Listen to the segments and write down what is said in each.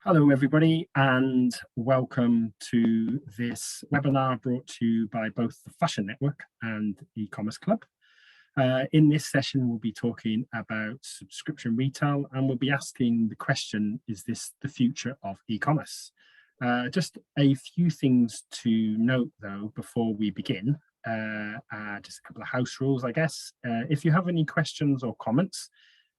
Hello everybody and welcome to this webinar brought to you by both the Fashion Network and e-commerce club. In this session we'll be talking about subscription retail and we'll be asking the question, is this the future of e-commerce? Just a few things to note though before we begin, just a couple of house rules I guess. If you have any questions or comments,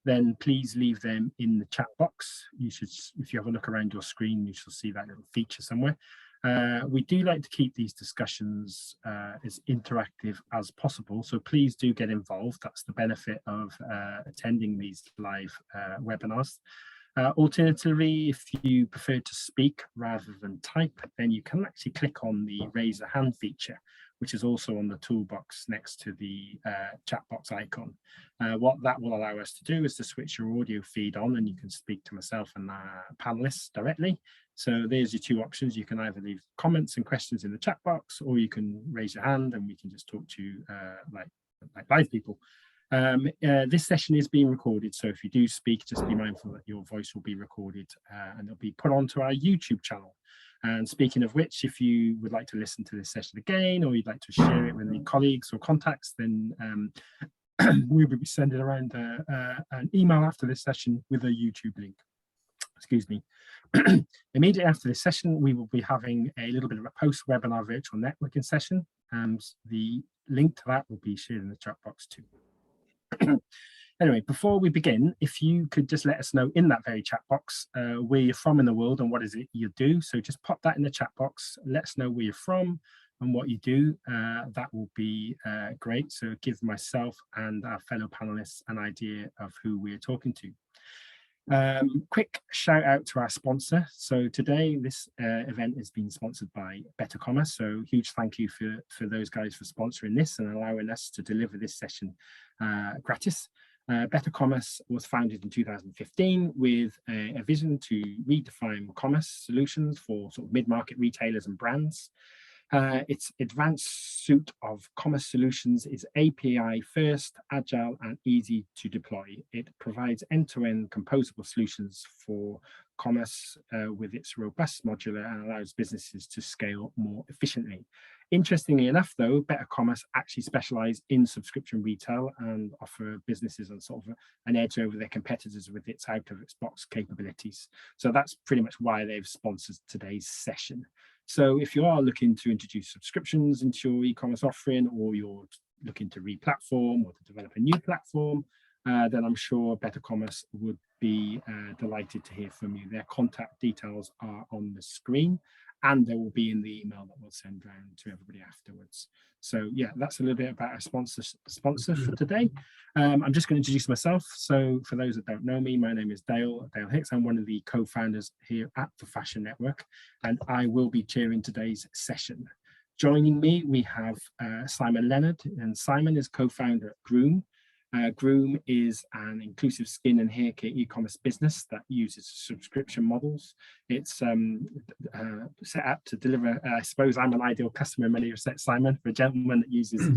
then please leave them in the chat box. You should, if you have a look around your screen, you shall see that little feature somewhere. We do like to keep these discussions as interactive as possible, so please do get involved. That's the benefit of attending these live webinars. Alternatively, if you prefer to speak rather than type, then you can actually click on the raise a hand feature, which is also on the toolbox next to the chat box icon. What that will allow us to do is to switch your audio feed on and you can speak to myself and panelists directly. So there's your two options. You can either leave comments and questions in the chat box, or you can raise your hand and we can just talk to you like live people. This session is being recorded, so if you do speak, just be mindful that your voice will be recorded and it'll be put onto our YouTube channel. And speaking of which, if you would like to listen to this session again, or you'd like to share it with any colleagues or contacts, then we will be sending around an email after this session with a YouTube link. Excuse me. Immediately after this session, we will be having a little bit of a post-webinar virtual networking session, and the link to that will be shared in the chat box too. Anyway, before we begin, if you could just let us know in that very chat box where you're from in the world and what is it you do. So just pop that in the chat box, let us know where you're from and what you do. That will be great. So give myself and our fellow panelists an idea of who we're talking to. Quick shout out to our sponsor. So today this event has been sponsored by Better Commerce. So huge thank you for those guys for sponsoring this and allowing us to deliver this session gratis. Better Commerce was founded in 2015 with a vision to redefine commerce solutions for sort of mid-market retailers and brands. Its advanced suite of commerce solutions is API first, agile and easy to deploy. It provides end-to-end composable solutions for commerce with its robust modular and allows businesses to scale more efficiently. Interestingly enough, though, Better Commerce actually specialise in subscription retail and offer businesses a sort of an edge over their competitors with its out-of-its-box capabilities. So that's pretty much why they've sponsored today's session. So if you are looking to introduce subscriptions into your e-commerce offering, or you're looking to re-platform or to develop a new platform, then I'm sure Better Commerce would be delighted to hear from you. Their contact details are on the screen, and they will be in the email that we'll send around to everybody afterwards. So yeah, that's a little bit about our sponsor for today. I'm just going to introduce myself. So for those that don't know me, my name is Dale Hicks. I'm one of the co-founders here at the Fashion Network, and I will be chairing today's session. Joining me, we have Simon Leonard, and Simon is co-founder at Groom. Groom is an inclusive skin and hair care e-commerce business that uses subscription models. It's set up to deliver, I suppose I'm an ideal customer in many respects, Simon, for a gentleman that uses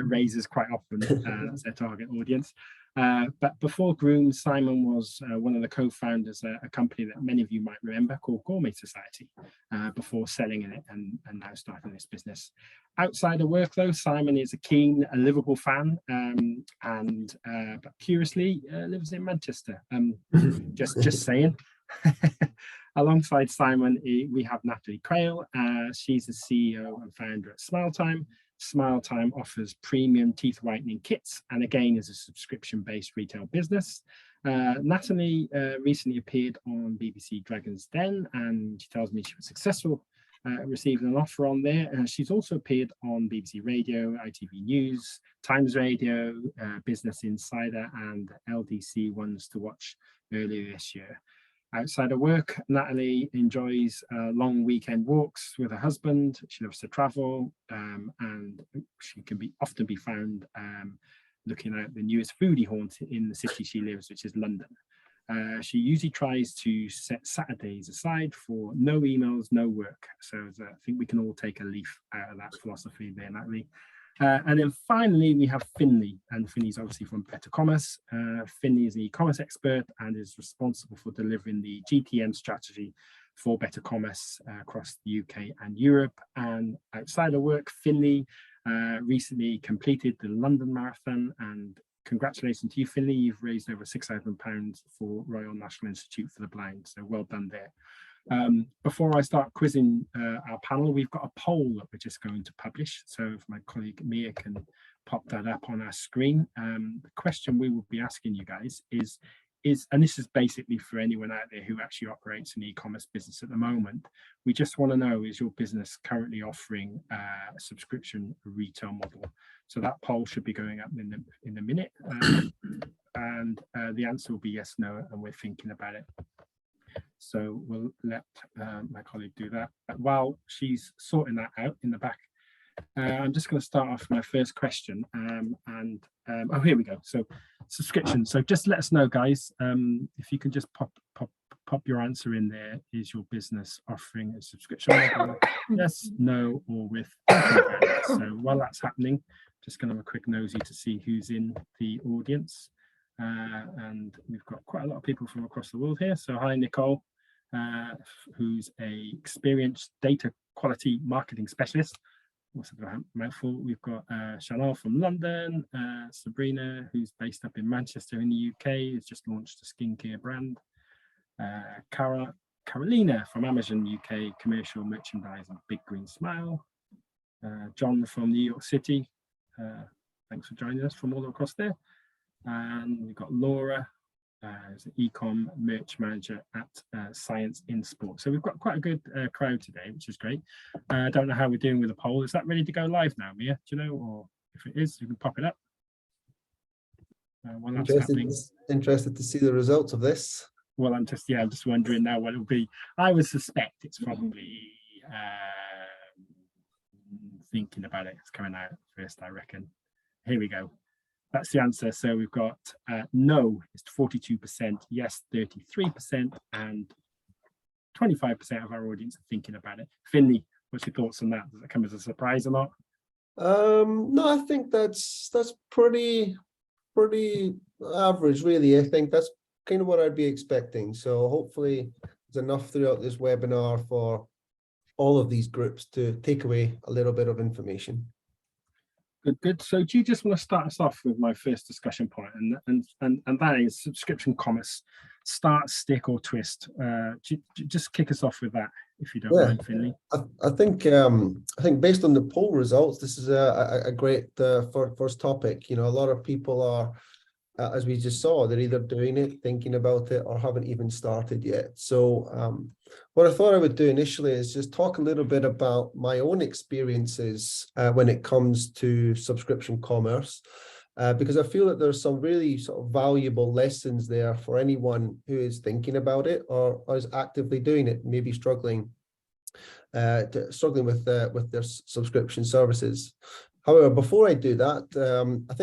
razors quite often. That's their target audience. But before Groom, Simon was one of the co-founders at a company that many of you might remember called Gourmet Society, before selling it and now starting this business. Outside of work, though, Simon is a keen Liverpool fan, but curiously lives in Manchester. Just saying. Alongside Simon, we have Natalie Quayle. She's the CEO and founder at SmileTime. SmileTime offers premium teeth whitening kits, and again is a subscription-based retail business. Natalie recently appeared on BBC Dragon's Den, and she tells me she was successful, received an offer on there. She's also appeared on BBC Radio, ITV News, Times Radio, Business Insider, and LDC Ones to Watch earlier this year. Outside of work, Natalie enjoys long weekend walks with her husband. She loves to travel, and she can often be found looking at the newest foodie haunt in the city she lives, which is London. She usually tries to set Saturdays aside for no emails, no work. So I think we can all take a leaf out of that philosophy there, Natalie. And then finally, we have Finley, and Finley's obviously from Better Commerce. Finley is an e-commerce expert and is responsible for delivering the GTM strategy for Better Commerce across the UK and Europe. And outside of work, Finley recently completed the London Marathon, and congratulations to you, Finley. You've raised over £6,000 for Royal National Institute for the Blind, so well done there. Before I start quizzing our panel, we've got a poll that we're just going to publish. So if my colleague Mia can pop that up on our screen. The question we will be asking you guys is, and this is basically for anyone out there who actually operates an e-commerce business at the moment, we just want to know, is your business currently offering a subscription retail model? So that poll should be going up in a minute. And the answer will be yes, no, and we're thinking about it. So we'll let my colleague do that. While she's sorting that out in the back, I'm just going to start off my first question. Oh, here we go. So subscription. So just let us know, guys, if you can just pop your answer in there. Is your business offering a subscription model? Yes, no, or with? So while that's happening, just going to have a quick nosy to see who's in the audience. And we've got quite a lot of people from across the world here. So hi, Nicole, who's a experienced data quality marketing specialist. What's a mouthful? We've got Chanel from London, Sabrina, who's based up in Manchester in the UK, has just launched a skincare brand. Carolina from Amazon UK, commercial merchandising, Big Green Smile. John from New York City, thanks for joining us from all across there. And we've got Laura, who's an e-com merch manager at Science in Sport. So we've got quite a good crowd today, which is great. I don't know how we're doing with the poll. Is that ready to go live now, Mia? Do you know? Or if it is, you can pop it up. While that's happening. Interested to see the results of this. Well, I'm just wondering now what it'll be. I would suspect it's probably thinking about it. It's coming out first, I reckon. Here we go. That's the answer. So we've got no is 42%, yes 33%, and 25% of our audience are thinking about it. Finley, what's your thoughts on that? Does it come as a surprise or not? No, I think that's pretty average, really. I think that's kind of what I'd be expecting. So hopefully there's enough throughout this webinar for all of these groups to take away a little bit of information. Good. So do you just want to start us off with my first discussion point, and that is subscription commerce, start, stick, or twist? Just kick us off with that, if you don't mind, Finley. I think based on the poll results, this is a great first topic. You know, a lot of people are, as we just saw, they're either doing it, thinking about it, or haven't even started yet. So what I thought I would do initially is just talk a little bit about my own experiences when it comes to subscription commerce, because I feel that there's some really sort of valuable lessons there for anyone who is thinking about it or is actively doing it, maybe struggling with their subscription services. However, before I do that, I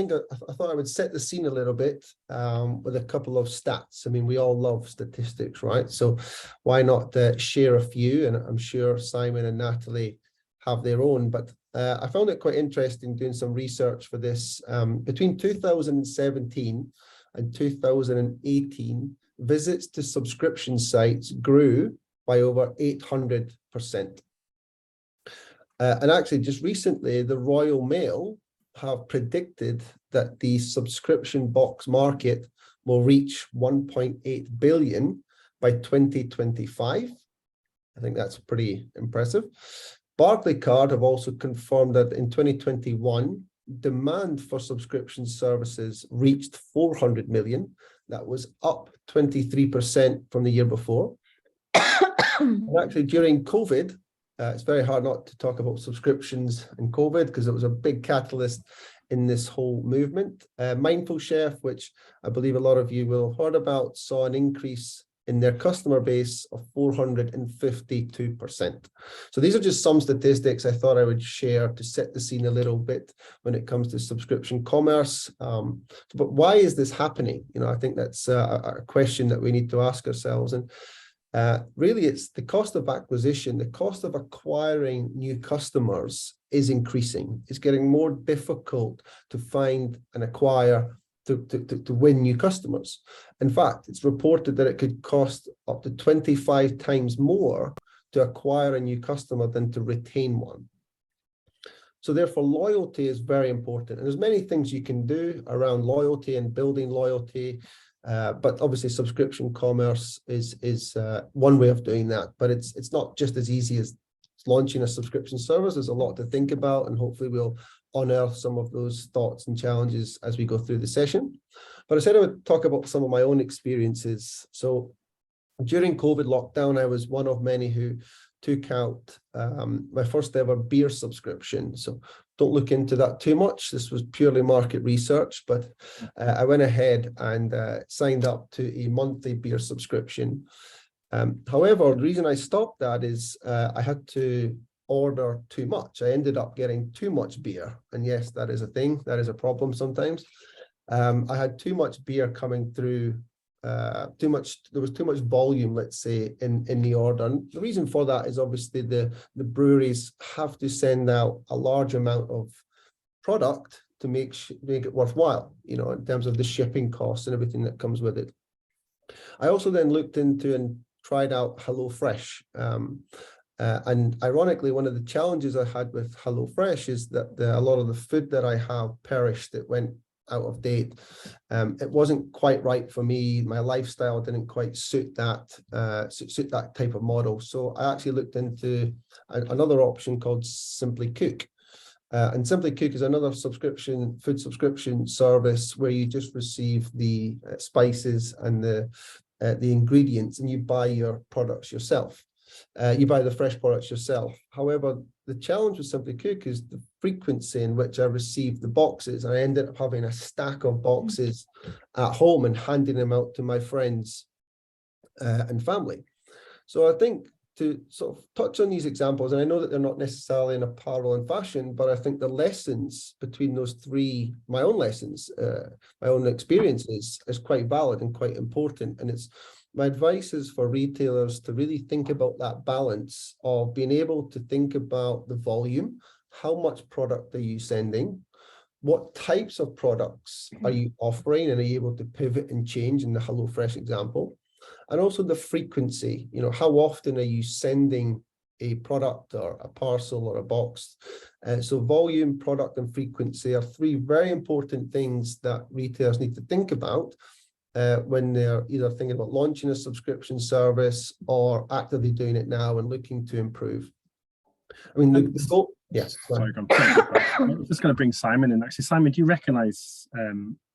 thought I would set the scene a little bit with a couple of stats. I mean, we all love statistics, right? So why not share a few? And I'm sure Simon and Natalie have their own, but I found it quite interesting doing some research for this. Between 2017 and 2018, visits to subscription sites grew by over 800%. And actually, just recently, the Royal Mail have predicted that the subscription box market will reach 1.8 billion by 2025. I think that's pretty impressive. Barclaycard have also confirmed that in 2021, demand for subscription services reached 400 million. That was up 23% from the year before. And actually, during COVID, it's very hard not to talk about subscriptions and COVID because it was a big catalyst in this whole movement. Mindful Chef, which I believe a lot of you will have heard about, saw an increase in their customer base of 452%. So these are just some statistics I thought I would share to set the scene a little bit when it comes to subscription commerce. But why is this happening? You know, I think that's a question that we need to ask ourselves. And really, it's the cost of acquisition, the cost of acquiring new customers is increasing. It's getting more difficult to find and acquire to win new customers. In fact, it's reported that it could cost up to 25 times more to acquire a new customer than to retain one. So therefore, loyalty is very important. And there's many things you can do around loyalty and building loyalty. But obviously, subscription commerce is one way of doing that. But it's not just as easy as launching a subscription service. There's a lot to think about, and hopefully we'll unearth some of those thoughts and challenges as we go through the session. But I said I would talk about some of my own experiences. So during COVID lockdown, I was one of many who took out my first ever beer subscription. So don't look into that too much. This was purely market research, but I went ahead and signed up to a monthly beer subscription. However, the reason I stopped that is I had to order too much. I ended up getting too much beer. And yes, that is a thing. That is a problem sometimes. I had too much beer coming through. There was too much volume, let's say, in the order. And the reason for that is obviously the breweries have to send out a large amount of product to make it worthwhile, in terms of the shipping costs and everything that comes with it. I also then looked into and tried out HelloFresh. And ironically, one of the challenges I had with HelloFresh is that a lot of the food that I have perished. It went out of date. It wasn't quite right for me. My lifestyle didn't quite suit that type of model. So I actually looked into another option called Simply Cook. And Simply Cook is another food subscription service where you just receive the spices and the ingredients, and you buy your products yourself. You buy the fresh products yourself. However, the challenge with Simply Cook is the frequency in which I receive the boxes. I ended up having a stack of boxes at home and handing them out to my friends and family. So I think to sort of touch on these examples, and I know that they're not necessarily in apparel and fashion, but I think the lessons between those three, my own lessons, my own experiences, is quite valid and quite important. And my advice is for retailers to really think about that balance of being able to think about the volume. How much product are you sending? What types of products are you offering? And are you able to pivot and change in the HelloFresh example? And also the frequency, how often are you sending a product or a parcel or a box? So volume, product, and frequency are three very important things that retailers need to think about when they're either thinking about launching a subscription service or actively doing it now and looking to improve. I mean, yes. Sorry, I'm just going to bring Simon in. Actually, Simon, do you recognise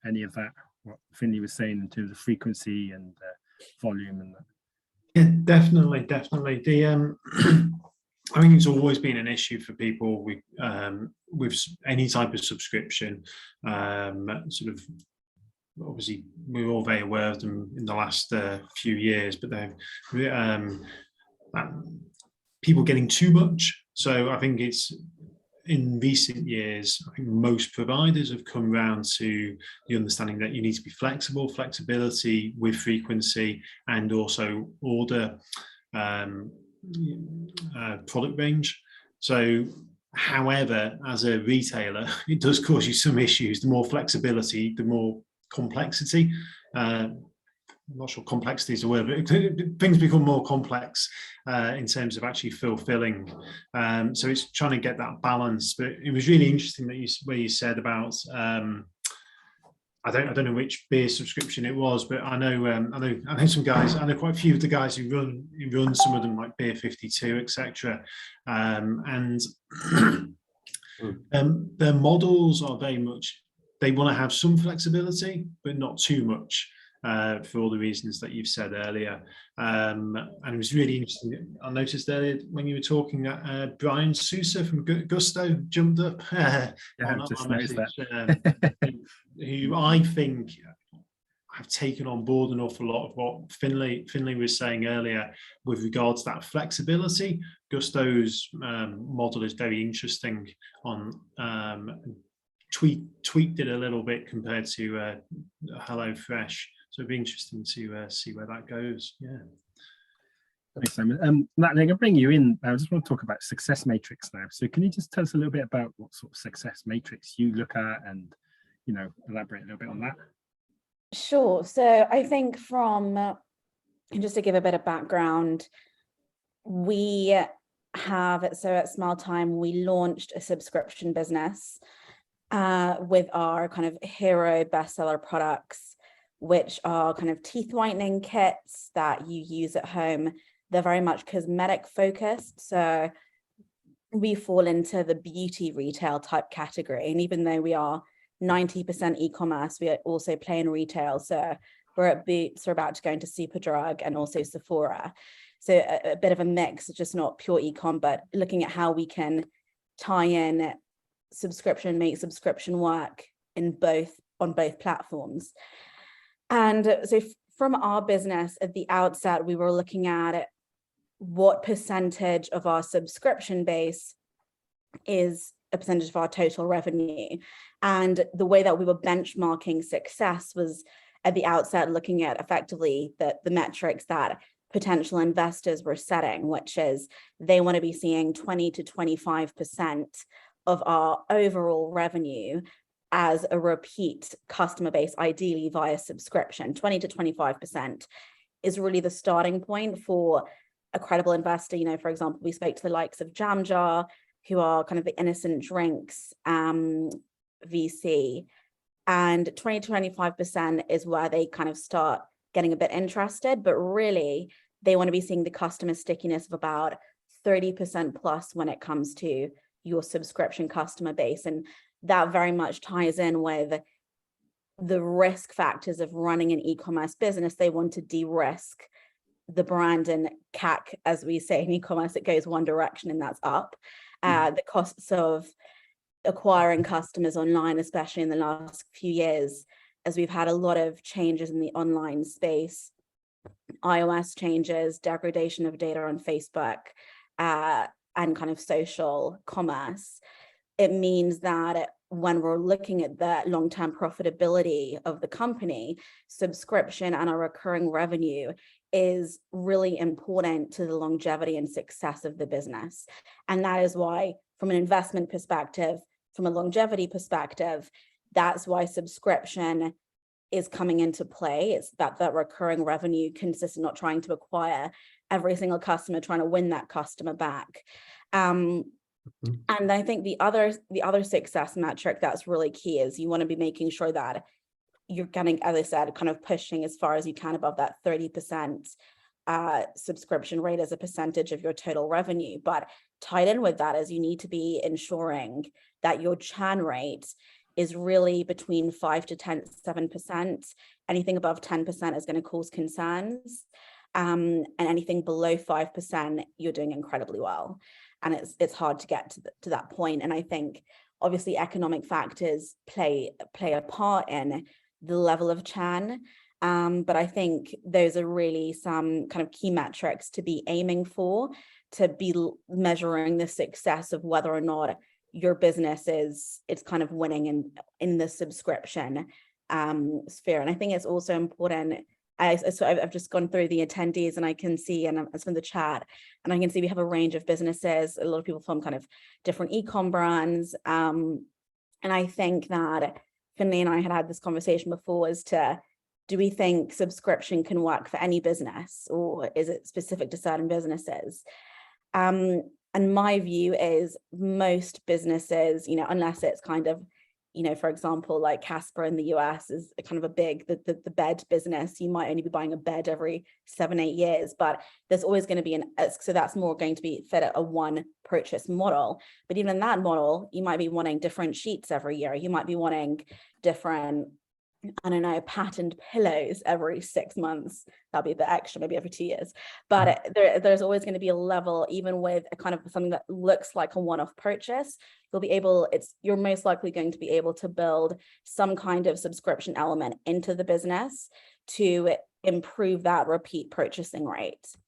any of that, what Finlay was saying in terms of frequency and volume and that? Yeah, definitely. I think it's always been an issue for people with any type of subscription. Sort of, obviously, we're all very aware of them in the last few years, but people getting too much. So I think it's in recent years, I think most providers have come around to the understanding that you need to be flexibility with frequency, and also order product range. So, however, as a retailer, it does cause you some issues. The more flexibility, the more complexity. I'm not sure complexity is a word, but things become more complex in terms of actually fulfilling. So it's trying to get that balance. But it was really interesting that where you said about I don't know which beer subscription it was, but I know some guys. I know quite a few of the guys who run some of them, like Beer 52, etc. And their models are very much, they want to have some flexibility, but not too much. For all the reasons that you've said earlier. And it was really interesting. I noticed earlier when you were talking that Brian Sousa from Gusto jumped up on just our noticed message, that. who I think have taken on board an awful lot of what Finlay was saying earlier with regards to that flexibility. Gusto's model is very interesting on tweaked it a little bit compared to HelloFresh. So it'd be interesting to see where that goes. Yeah. Thanks, Simon. Natalie, I'm going to bring you in. I just want to talk about success matrix now. So can you just tell us a little bit about what sort of success matrix you look at and, elaborate a little bit on that? Sure. So I think just to give a bit of background, we have, so at Smile Time, we launched a subscription business with our kind of hero bestseller products, which are kind of teeth whitening kits that you use at home. They're very much cosmetic focused. So we fall into the beauty retail type category. And even though we are 90% e-commerce, we also play in retail. So we're at Boots, we're about to go into Superdrug and also Sephora. So a bit of a mix, just not pure e-com, but looking at how we can tie in subscription, make subscription work on both platforms. And so from our business at the outset, we were looking at what percentage of our subscription base is a percentage of our total revenue. And the way that we were benchmarking success was at the outset looking at effectively the metrics that potential investors were setting, which is they want to be seeing 20 to 25% of our overall revenue as a repeat customer base, ideally via subscription. 20 to 25% is really the starting point for a credible investor. For example, we spoke to the likes of Jam Jar, who are kind of the innocent drinks VC, and 20 to 25% is where they kind of start getting a bit interested, but really they want to be seeing the customer stickiness of about 30% plus when it comes to your subscription customer base. And that very much ties in with the risk factors of running an e-commerce business. They want to de-risk the brand, and CAC, as we say in e-commerce, it goes one direction and that's up. The costs of acquiring customers online, especially in the last few years, as we've had a lot of changes in the online space, iOS changes, degradation of data on Facebook, and kind of social commerce. It means that when we're looking at the long-term profitability of the company, subscription and our recurring revenue is really important to the longevity and success of the business. And that is why, from an investment perspective, from a longevity perspective, that's why subscription is coming into play. It's that recurring revenue consistent, not trying to acquire every single customer, trying to win that customer back. And I think the other success metric that's really key is you want to be making sure that you're getting, as I said, kind of pushing as far as you can above that 30% subscription rate as a percentage of your total revenue. But tied in with that is you need to be ensuring that your churn rate is really between 5 to 7%. Anything above 10% is going to cause concerns. And anything below 5%, you're doing incredibly well. And it's hard to get to that point. And I think obviously economic factors play a part in the level of churn. But I think those are really some kind of key metrics to be aiming for, to be measuring the success of whether or not your business it's kind of winning in the subscription sphere. And I think it's also important. So I've just gone through the attendees and I can see, and it's from the chat, and I can see we have a range of businesses, a lot of people from kind of different e-com brands. And I think that Finley and I had this conversation before as to, do we think subscription can work for any business, or is it specific to certain businesses? And my view is most businesses, unless it's kind of, for example, like Casper in the US is kind of a big, the bed business. You might only be buying a bed every 7-8 years, but there's always going to be so that's more going to be fit at a one purchase model. But even in that model, you might be wanting different sheets every year. You might be wanting different, patterned pillows every 6 months. That'll be a bit extra, maybe every 2 years. But there's always going to be a level, even with a kind of something that looks like a one-off purchase, you're most likely going to be able to build some kind of subscription element into the business to improve that repeat purchasing rate. Do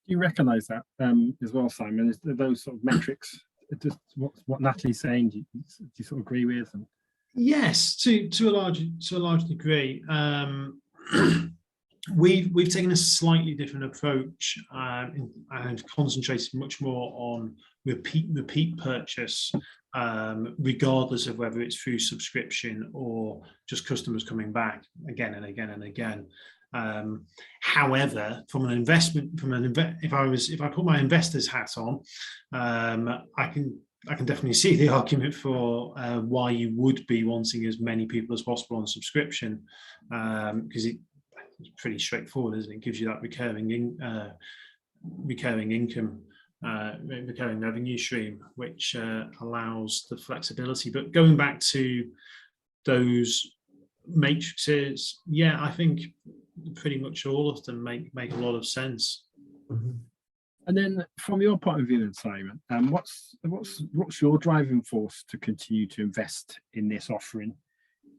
you recognize that as well, Simon? Is those sort of metrics, just what Natalie's saying, do you sort of agree with? And... Yes, to a large degree. we've taken a slightly different approach and concentrated much more on repeat purchase, regardless of whether it's through subscription or just customers coming back again and again and again. However, from an investment, if I put my investor's hat on, I can definitely see the argument for why you would be wanting as many people as possible on subscription, because it's pretty straightforward, isn't it? It gives you that recurring income, recurring revenue stream, which allows the flexibility. But going back to those matrices, yeah, I think pretty much all of them make a lot of sense. Mm-hmm. And then, from your point of view, then, Simon, what's your driving force to continue to invest in this offering?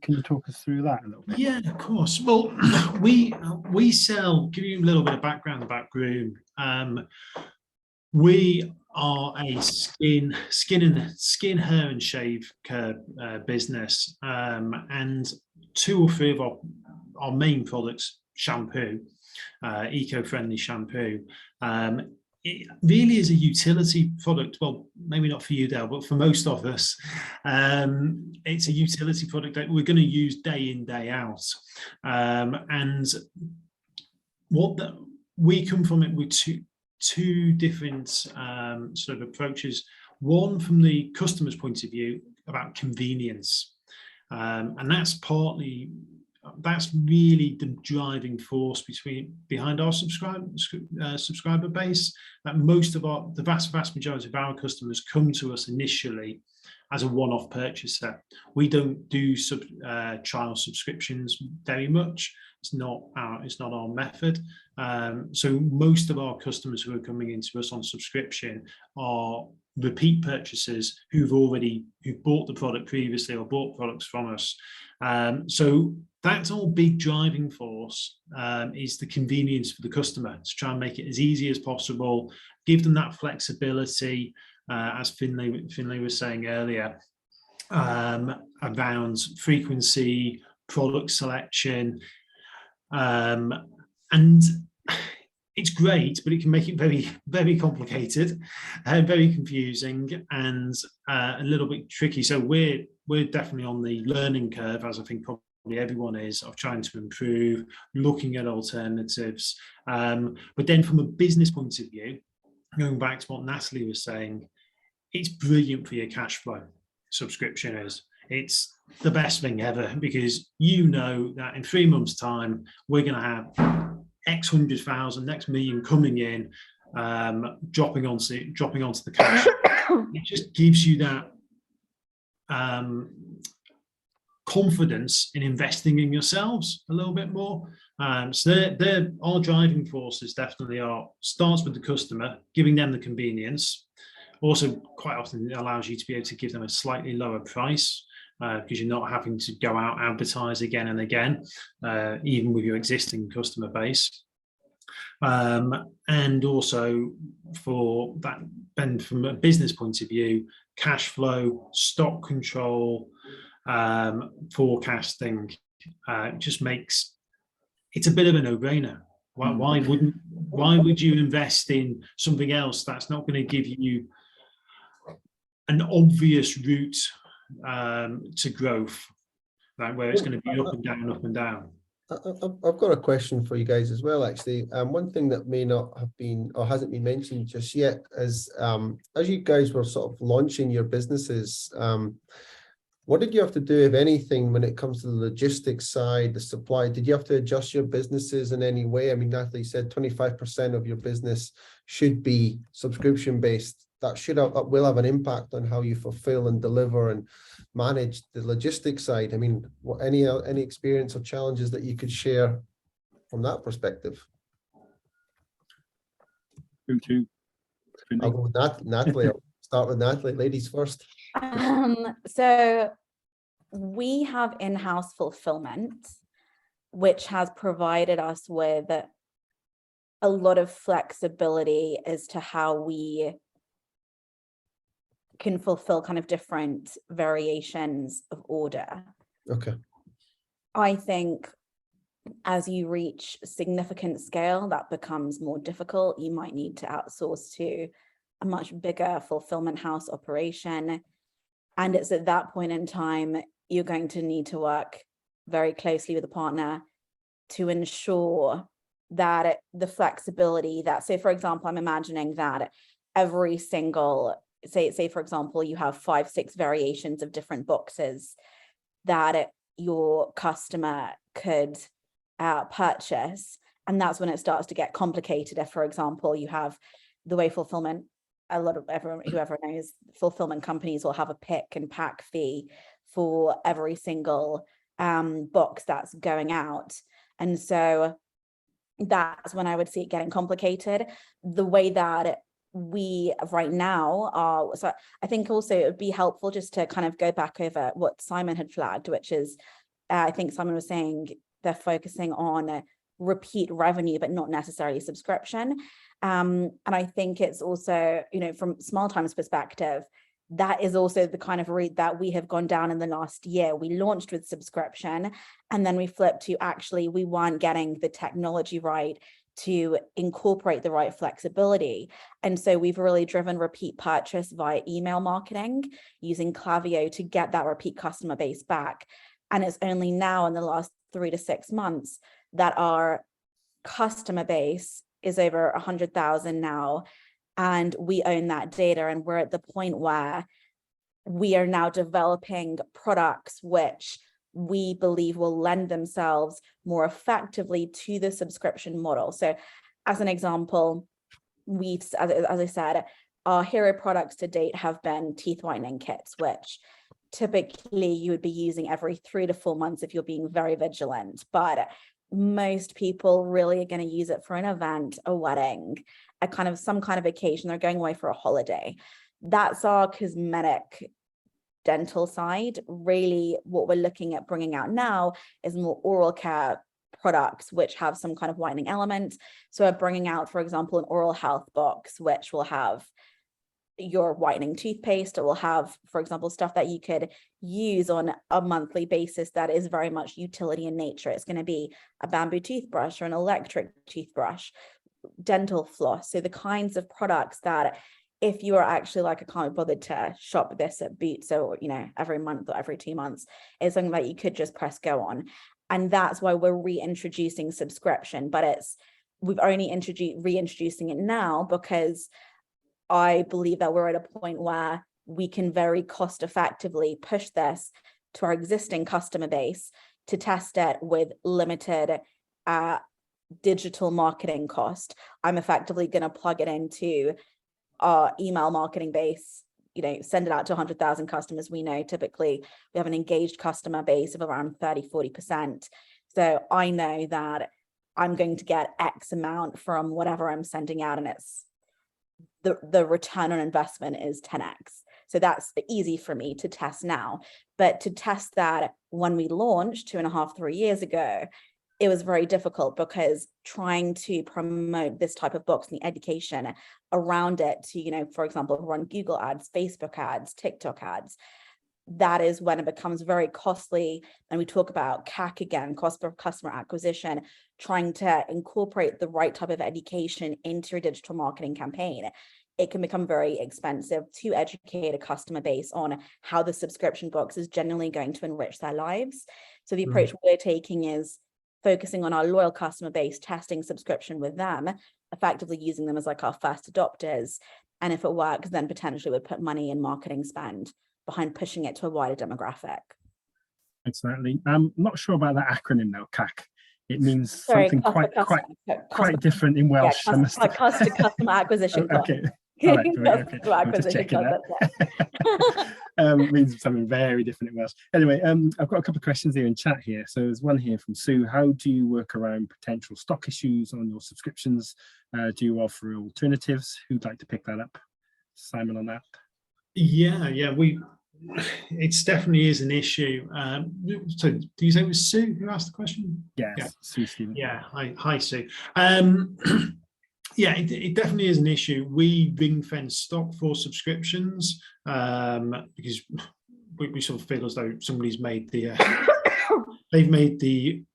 Can you talk us through that a little bit? Yeah, of course. Well, we sell. Give you a little bit of background about Groom. We are a skin, hair, and shave care business, and 2 or 3 of our main products, shampoo, eco-friendly shampoo. It really is a utility product. Well, maybe not for you, Dale, but for most of us, it's a utility product that we're going to use day in, day out. And we come from it with two different sort of approaches. One, from the customer's point of view, about convenience, and that's really the driving force behind our subscriber base. That the vast majority of our customers come to us initially as a one-off purchaser. We don't do trial subscriptions very much. It's not our method. So most of our customers who are coming into us on subscription are repeat purchasers who've bought the product previously or bought products from us. So that's our big driving force, is the convenience for the customer, to try and make it as easy as possible, give them that flexibility, as Finlay was saying earlier, around frequency, product selection, and it's great, but it can make it very, very complicated, very confusing, and a little bit tricky. So we're definitely on the learning curve, as I think probably everyone is, of trying to improve, looking at alternatives. But then from a business point of view, going back to what Natalie was saying, it's brilliant for your cash flow. Subscription is. It's the best thing ever, because you know that in 3 months' time, we're going to have X 100,000, X million coming in, dropping onto the cash. It just gives you that confidence in investing in yourselves a little bit more. So our driving forces definitely starts with the customer, giving them the convenience. Also, quite often it allows you to be able to give them a slightly lower price, because you're not having to go out advertise again and again, even with your existing customer base. And also for that, then from a business point of view, cash flow, stock control, forecasting, just makes it's a bit of a no-brainer. Why would you invest in something else that's not going to give you an obvious route to growth, like where it's going to be up and down, up and down? I've got a question for you guys as well, actually. One thing that may not have been or hasn't been mentioned just yet is, as you guys were sort of launching your businesses, what did you have to do, if anything, when it comes to the logistics side, the supply? Did you have to adjust your businesses in any way? I mean, Natalie said 25% of your business should be subscription-based. That will have an impact on how you fulfill and deliver and manage the logistics side. I mean, any experience or challenges that you could share from that perspective? I'll go with Natalie. I'll start with Natalie. Ladies first. So we have in-house fulfillment, which has provided us with a lot of flexibility as to how we can fulfill kind of different variations of order. Okay. I think as you reach significant scale, that becomes more difficult. You might need to outsource to a much bigger fulfillment house operation. And it's at that point in time, you're going to need to work very closely with a partner to ensure that the flexibility that, so for example, I'm imagining that every single, say for example, you have 5-6 variations of different boxes that your customer could purchase. And that's when it starts to get complicated. If, for example, you have the way fulfillment, whoever knows, fulfillment companies will have a pick and pack fee for every single box that's going out. And so that's when I would see it getting complicated. The way that we right now are, so I think also it would be helpful just to kind of go back over what Simon had flagged, which is, I think Simon was saying they're focusing on repeat revenue, but not necessarily subscription. And I think it's also, you know, from Small Time's perspective, that is also the kind of route that we have gone down in the last year. We launched with subscription, and then we flipped to actually, we weren't getting the technology right to incorporate the right flexibility. And so we've really driven repeat purchase via email marketing using Klaviyo to get that repeat customer base back. And it's only now in the last 3 to 6 months that our customer base is over 100,000 now. And we own that data, and we're at the point where we are now developing products which we believe will lend themselves more effectively to the subscription model. So as an example, we've, as I said, our hero products to date have been teeth whitening kits, which typically you would be using every 3 to 4 months if you're being very vigilant. But most people really are going to use it for an event, a wedding, some kind of occasion. They're going away for a holiday. That's our cosmetic dental side. Really, what we're looking at bringing out now is more oral care products which have some kind of whitening element. So we're bringing out, for example, an oral health box which will have your whitening toothpaste. It will have, for example, stuff that you could use on a monthly basis that is very much utility in nature. It's going to be a bamboo toothbrush or an electric toothbrush, dental floss. So the kinds of products that if you are actually like, I can't be bothered to shop this at Boots, or, you know, every month or every 2 months, is something that you could just press go on. And that's why we're reintroducing subscription, but we've only reintroducing it now because I believe that we're at a point where we can very cost effectively push this to our existing customer base to test it with limited digital marketing cost. I'm effectively going to plug it into our email marketing base, you know, send it out to 100,000 customers. We know typically we have an engaged customer base of around 30-40%. So I know that I'm going to get X amount from whatever I'm sending out, and it's the return on investment is 10x. So that's easy for me to test now. But to test that when we launched 2.5, 3 years ago, it was very difficult because trying to promote this type of box and the education around it to, you know, for example, run Google ads, Facebook ads, TikTok ads, that is when it becomes very costly. And we talk about CAC again, cost per customer acquisition, trying to incorporate the right type of education into your digital marketing campaign. It can become very expensive to educate a customer base on how the subscription box is generally going to enrich their lives. So the approach we're taking is focusing on our loyal customer base, testing subscription with them, effectively using them as like our first adopters. And if it works, then potentially we'd put money in marketing spend behind pushing it to a wider demographic. Exactly. I'm not sure about that acronym though, CAC. It means something quite different in Welsh. Yeah, customer acquisition cost. Okay. All right, okay. I'm just checking that. Means something very different in Welsh. Anyway, I've got a couple of questions here in chat here. So there's one here from Sue. How do you work around potential stock issues on your subscriptions? Do you offer alternatives? Who'd like to pick that up? Simon on that? Yeah, it's definitely is an issue. So do you say it was Sue who asked the question? Yes, yeah. Sue Stephen. Yeah, hi Sue. Yeah, it definitely is an issue. We ring fence stock for subscriptions because we sort of feel as though somebody's made the we've made an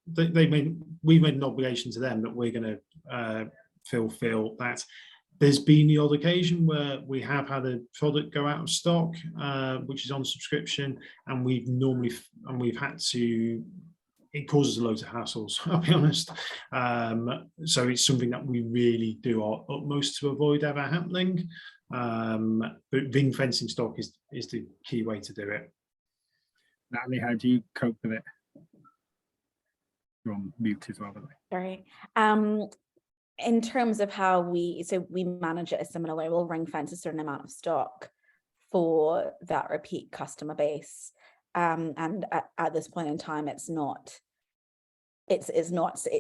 obligation to them that we're going to fulfill that. There's been the odd occasion where we have had a product go out of stock, which is on subscription, and we've had to. It causes a load of hassles, I'll be honest. So it's something that we really do our utmost to avoid ever happening. But ring fencing stock is the key way to do it. Natalie, how do you cope with it? You're on mute as well, by the way. Sorry. In terms of how we manage it a similar way, we'll ring fence a certain amount of stock for that repeat customer base. And at this point in time, it's not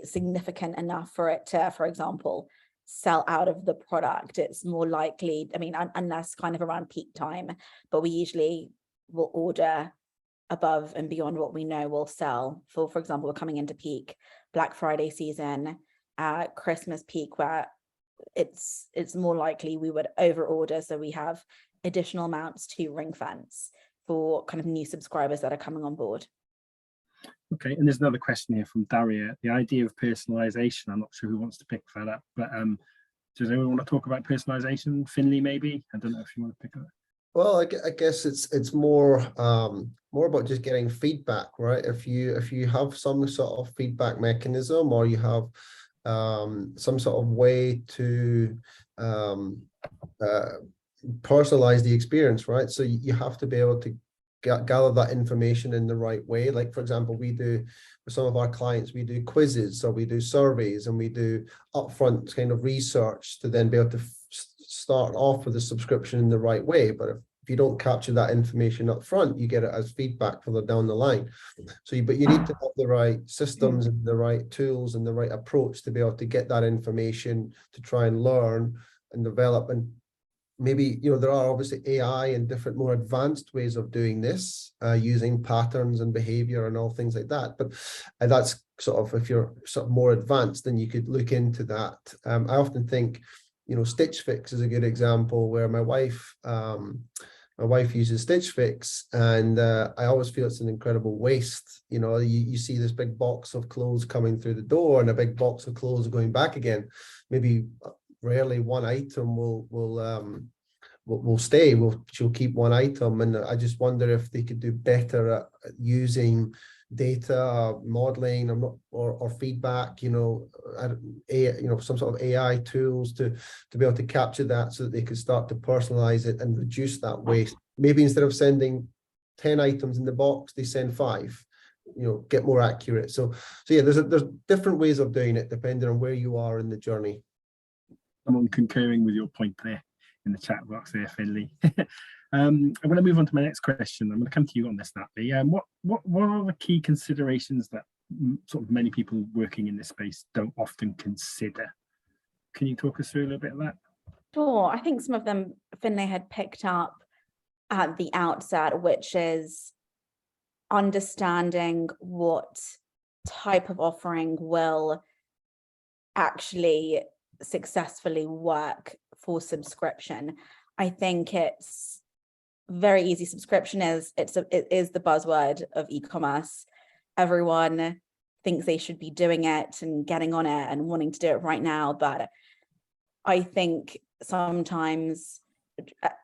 significant enough for it to, for example, sell out of the product. It's more likely, I mean, unless kind of around peak time, but we usually will order above and beyond what we know will sell. For example, we're coming into peak Black Friday season, Christmas peak, where it's more likely we would over order, so we have additional amounts to ring fence for kind of new subscribers that are coming on board. Okay, and there's another question here from Daria. The idea of personalization, I'm not sure who wants to pick that up, but does anyone want to talk about personalization? Finley, maybe? I don't know if you want to pick it up. Well, I guess it's more about just getting feedback, right? If you have some sort of feedback mechanism, or you have some sort of way to personalize the experience, right? So you have to be able to gather that information in the right way. Like, for example, we do, for some of our clients, we do quizzes, so we do surveys, and we do upfront kind of research to then be able to start off with a subscription in the right way. But if you don't capture that information up front, you get it as feedback further down the line. So, but you need to have the right systems and the right tools and the right approach to be able to get that information, to try and learn and develop. And maybe, you know, there are obviously AI and different more advanced ways of doing this, using patterns and behavior and all things like that. But that's sort of, if you're sort of more advanced, then you could look into that. I often think, you know, Stitch Fix is a good example where my wife uses Stitch Fix, and I always feel it's an incredible waste. You know, you see this big box of clothes coming through the door and a big box of clothes going back again. Maybe rarely one item will stay. She'll keep one item, and I just wonder if they could do better at using data modeling or feedback, you know, some sort of AI tools to be able to capture that, so that they could start to personalize it and reduce that waste. Maybe instead of sending 10 items in the box, they send 5. You know, get more accurate. So yeah, there's different ways of doing it depending on where you are in the journey. Someone concurring with your point there in the chat box there, Finley. I'm going to move on to my next question. I'm going to come to you on this, Natalie. What are the key considerations that sort of many people working in this space don't often consider? Can you talk us through a little bit of that? Sure. I think some of them Finley had picked up at the outset, which is understanding what type of offering will actually successfully work for subscription. I think it's very easy. Subscription is the buzzword of e-commerce. Everyone thinks they should be doing it and getting on it and wanting to do it right now, but I think sometimes,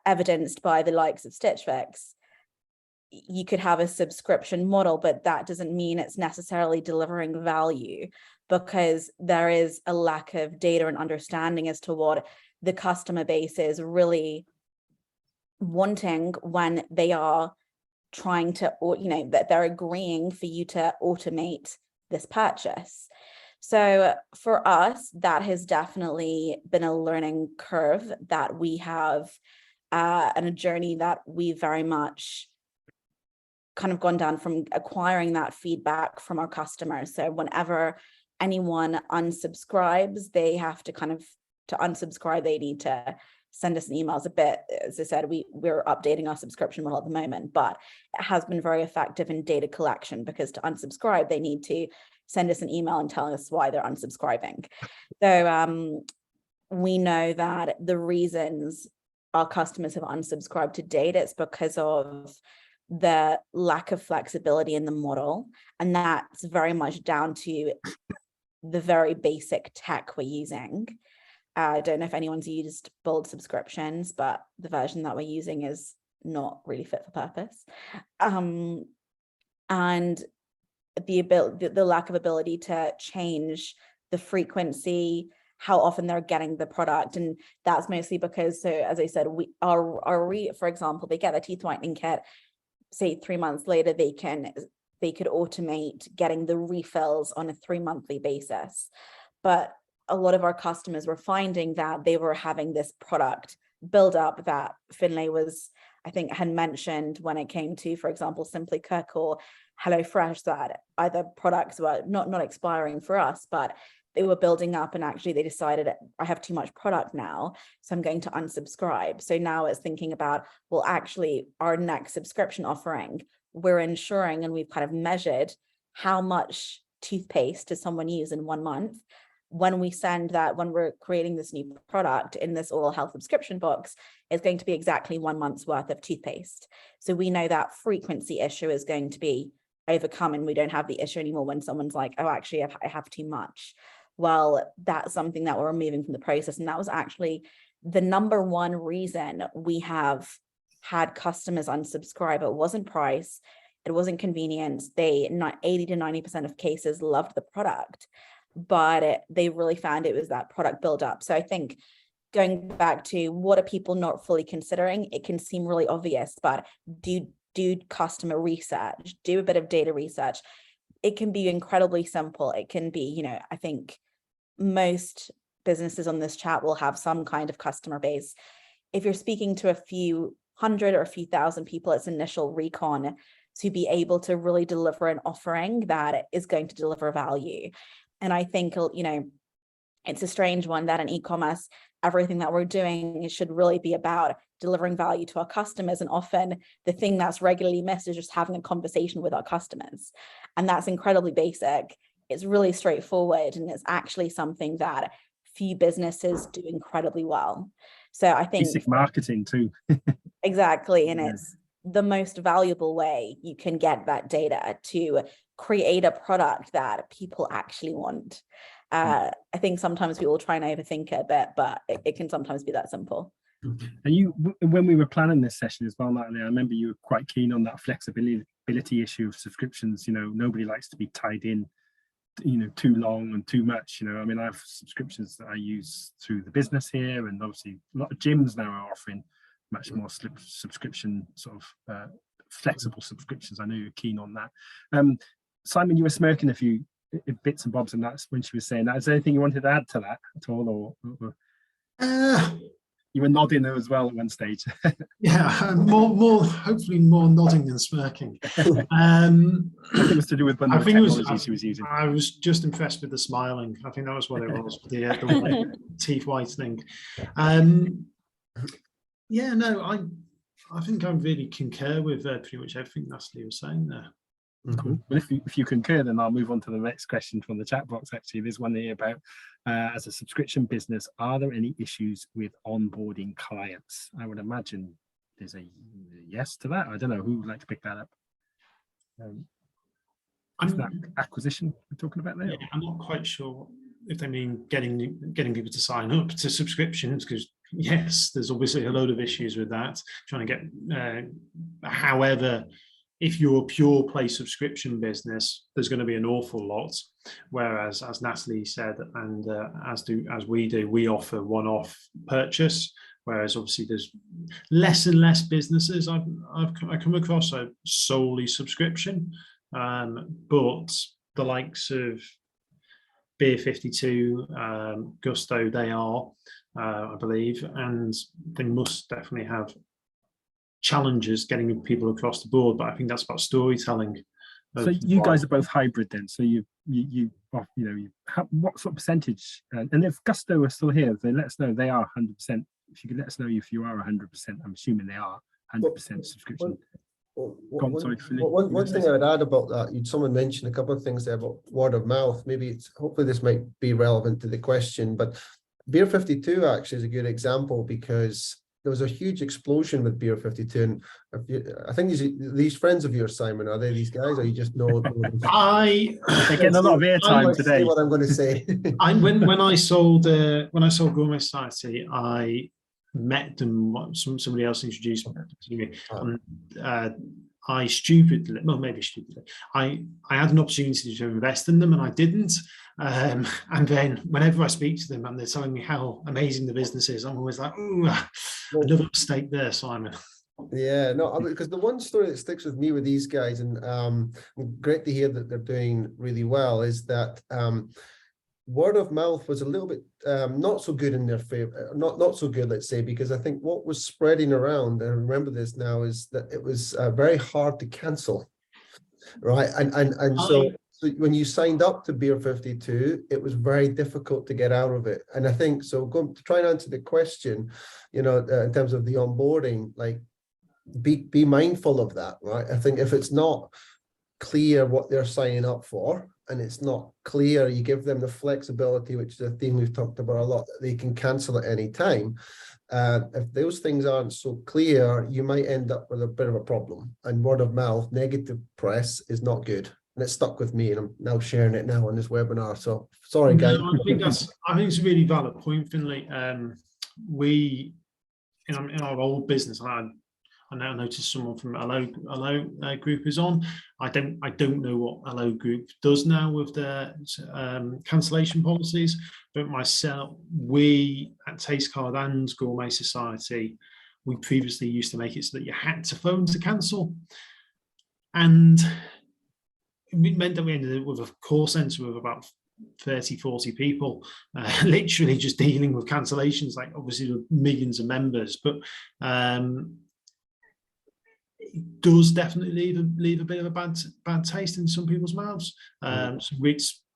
evidenced by the likes of Stitch Fix, you could have a subscription model, but that doesn't mean it's necessarily delivering value, because there is a lack of data and understanding as to what the customer base is really wanting when they are trying to, or, you know, that they're agreeing for you to automate this purchase. So for us, that has definitely been a learning curve that we have, and a journey that we very much kind of gone down from acquiring that feedback from our customers. So whenever anyone unsubscribes, they have to to unsubscribe, they need to send us an email. It's a bit, as I said, we're updating our subscription model at the moment, but it has been very effective in data collection, because to unsubscribe, they need to send us an email and tell us why they're unsubscribing. So we know that the reasons our customers have unsubscribed to date, it's because of the lack of flexibility in the model. And that's very much down to the very basic tech we're using. I don't know if anyone's used Bold subscriptions, but the version that we're using is not really fit for purpose. And the lack of ability to change the frequency, how often they're getting the product. And that's mostly because, so as I said, for example, they get their teeth whitening kit, say 3 months later, they could automate getting the refills on a 3-monthly basis. But a lot of our customers were finding that they were having this product build up that Finlay had mentioned when it came to, for example, Simply Cook or HelloFresh, that either products were not expiring for us, but they were building up, and actually they decided, I have too much product now, so I'm going to unsubscribe. So now it's thinking about, well, actually our next subscription offering, we're ensuring, and we've kind of measured how much toothpaste does someone use in 1 month. When we send that, when we're creating this new product in this oral health subscription box, it's going to be exactly 1 month's worth of toothpaste. So we know that frequency issue is going to be overcome, and we don't have the issue anymore when someone's like, oh, actually I have too much. Well, that's something that we're removing from the process. And that was actually the number one reason we have had customers unsubscribe. It wasn't price, it wasn't convenience. 80 to 90% of cases loved the product, but they really found it was that product build up. So I think going back to what are people not fully considering, it can seem really obvious, but do customer research, do a bit of data research. It can be incredibly simple. It can be, I think most businesses on this chat will have some kind of customer base. If you're speaking to a few hundred or a few thousand people, it's initial recon to be able to really deliver an offering that is going to deliver value. And I think, it's a strange one that in e-commerce, everything that we're doing should really be about delivering value to our customers. And often the thing that's regularly missed is just having a conversation with our customers. And that's incredibly basic. It's really straightforward. And it's actually something that few businesses do incredibly well. So I think basic marketing too. Exactly. And it's the most valuable way you can get that data to create a product that people actually want. I think sometimes people try and overthink it a bit, but it can sometimes be that simple. And when we were planning this session as well, Natalie, I remember you were quite keen on that flexibility issue of subscriptions. Nobody likes to be tied in, too long and too much. I mean, I have subscriptions that I use through the business here, and obviously a lot of gyms now are offering much more subscription sort of flexible subscriptions. I know you're keen on that. Simon, you were smirking a few bits and bobs, and that's when she was saying that. Is there anything you wanted to add to that at all, or you were nodding as well at one stage? Yeah, more hopefully more nodding than smirking. I think it was to do with one of the technology she was using. I was just impressed with the smiling. I think that was what it was, the teeth whitening. Yeah, no, I think I really concur with pretty much everything Natalie was saying there. Cool. Well, if you concur, then I'll move on to the next question from the chat box. Actually, there's one here about as a subscription business, are there any issues with onboarding clients? I would imagine there's a yes to that. I don't know who would like to pick that up. Is that acquisition we're talking about there? Yeah, I'm not quite sure if they mean getting people to sign up to subscriptions, because yes, there's obviously a load of issues with that. Trying to get, however, if you're a pure play subscription business, there's going to be an awful lot. Whereas, as Natalie said, and as we do, we offer one-off purchase. Whereas, obviously, there's less and less businesses I come across are solely subscription. But the likes of Beer 52, Gusto, they are, I believe, and they must definitely have challenges getting people across the board, but I think that's about storytelling. So you guys are both hybrid then. So you have, what sort of percentage? And if Gusto are still here, they let us know they are 100%. If you could let us know if you are 100%, I'm assuming they are 100% subscription. One thing I would add about that, someone mentioned a couple of things there about word of mouth. Maybe hopefully this might be relevant to the question, but Beer 52 actually is a good example because there was a huge explosion with Beer 52, and I think these friends of yours, Simon, are they these guys, or you just know them? They're getting a lot of airtime today. What I'm going to say. When I sold Gourmet Society, I met them. Somebody else introduced to me. I stupidly, well, maybe stupidly, I had an opportunity to invest in them and I didn't. And then whenever I speak to them and they're telling me how amazing the business is, I'm always like, ooh, another mistake there, Simon. Yeah, no, because the one story that sticks with me with these guys, and great to hear that they're doing really well, is that word of mouth was a little bit not so good in their favor, not so good, let's say, because I think what was spreading around, and I remember this now, is that it was very hard to cancel, right? And so when you signed up to Beer 52, it was very difficult to get out of it. And I think, so going to try and answer the question, you know, in terms of the onboarding, like be mindful of that, right? I think if it's not clear what they're signing up for, and it's not clear, you give them the flexibility, which is a theme we've talked about a lot, that they can cancel at any time. If those things aren't so clear, you might end up with a bit of a problem. And word of mouth, negative press is not good. And it stuck with me, and I'm now sharing it now on this webinar. So sorry, guys. No, I think it's a really valid point, Finlay. We, in our old business, I now noticed someone from Allo Group is on. I don't know what Allo Group does now with their cancellation policies, but myself, we at Taste Card and Gourmet Society, we previously used to make it so that you had to phone to cancel, and it meant that we ended up with a call centre of about 30-40 people, literally just dealing with cancellations, like obviously with millions of members, but it does definitely leave a bit of a bad taste in some people's mouths. So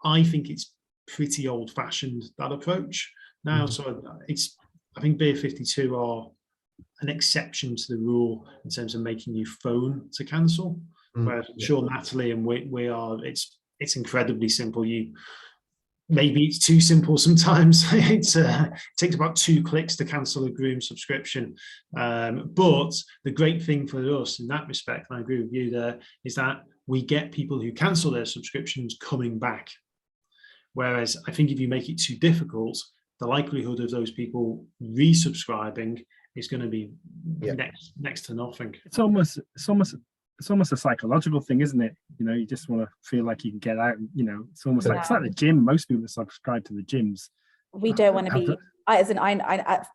I think it's pretty old-fashioned, that approach now. So I think Beer 52 are an exception to the rule in terms of making you phone to cancel. Whereas I'm sure Natalie and we are, it's incredibly simple. Maybe it's too simple sometimes. It takes about 2 clicks to cancel a Groom subscription. But the great thing for us in that respect, and I agree with you there, is that we get people who cancel their subscriptions coming back. Whereas I think if you make it too difficult, the likelihood of those people resubscribing is going to be next to nothing. It's almost a psychological thing, isn't it? You know, you just want to feel like you can get out. You know, it's almost like it's like the gym. Most people that subscribe to the gyms. We don't want to be. I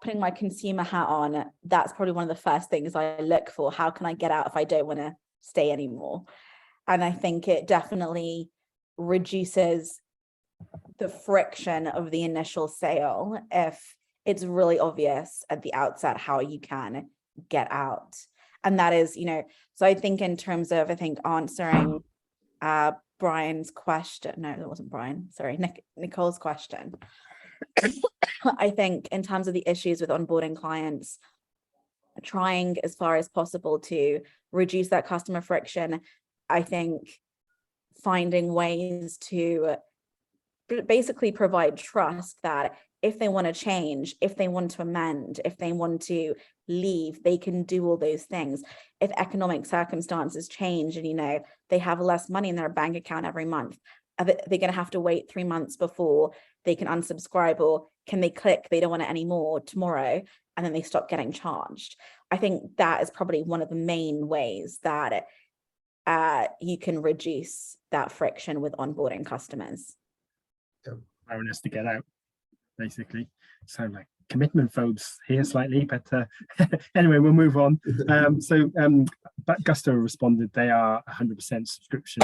putting my consumer hat on. That's probably one of the first things I look for. How can I get out if I don't want to stay anymore? And I think it definitely reduces the friction of the initial sale if it's really obvious at the outset how you can get out. And that is, you know, so I think in terms of, answering Brian's question, no, that wasn't Brian, sorry, Nicole's question. I think in terms of the issues with onboarding clients, trying as far as possible to reduce that customer friction, I think finding ways to basically provide trust that if they want to change, if they want to amend, if they want to leave, they can do all those things. If economic circumstances change and, you know, they have less money in their bank account every month, are they going to have to wait 3 months before they can unsubscribe, or can they click they don't want it anymore tomorrow and then they stop getting charged? I think that is probably one of the main ways that you can reduce that friction with onboarding customers. Allowing us to get out, basically. Sound like commitment phobes here slightly, but anyway, we'll move on. But Gusto responded they are 100% subscription,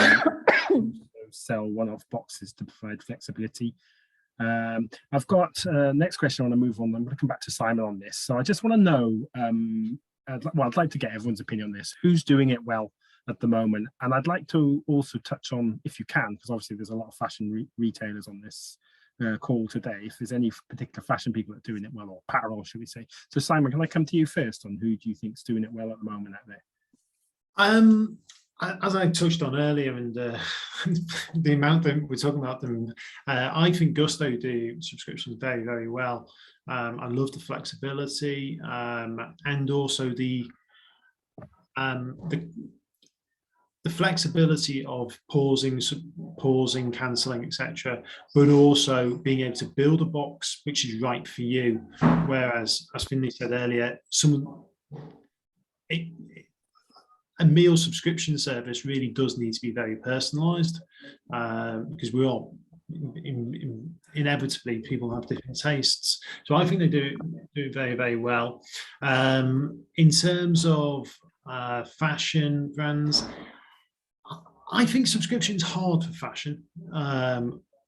sell one-off boxes to provide flexibility. I've got next question. I want to move on. I'm going to come back to Simon on this. So I just want to know, I'd like to get everyone's opinion on this. Who's doing it well at the moment? And I'd like to also touch on, if you can, because obviously there's a lot of fashion retailers on this call today, if there's any particular fashion people that are doing it well, or apparel, should we say. So Simon, can I come to you first on who do you think is doing it well at the moment out there? As I touched on earlier, and the amount that we're talking about them, I think Gusto do subscriptions very, very well. I love the flexibility, and also the flexibility of pausing, cancelling, etc., but also being able to build a box which is right for you. Whereas, as Finlay said earlier, a meal subscription service really does need to be very personalised, because we all inevitably people have different tastes. So I think they do very, very well. In terms of fashion brands, I think subscription's hard for fashion,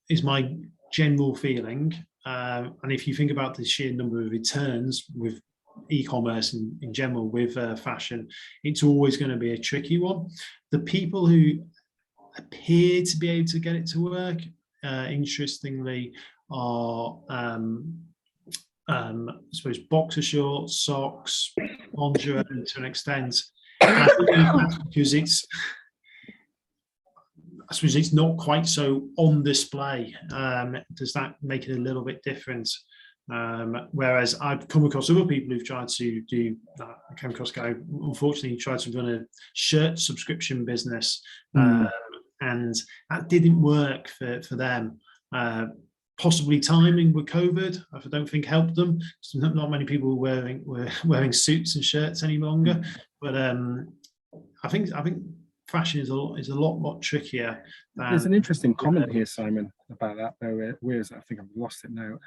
is my general feeling. And if you think about the sheer number of returns with e-commerce in general with fashion, it's always going to be a tricky one. The people who appear to be able to get it to work, interestingly, are I suppose boxer shorts, socks, lingerie to an extent. And I think that's because I suppose it's not quite so on display. Does that make it a little bit different? Whereas I've come across other people who've tried to do that. I came across a guy, unfortunately, tried to run a shirt subscription business, and that didn't work for them. Possibly timing with COVID, I don't think helped them. So not many people were wearing suits and shirts any longer. But I think fashion is a lot trickier. There's an interesting comment here, Simon, about that though. Where is it? I think I've lost it now.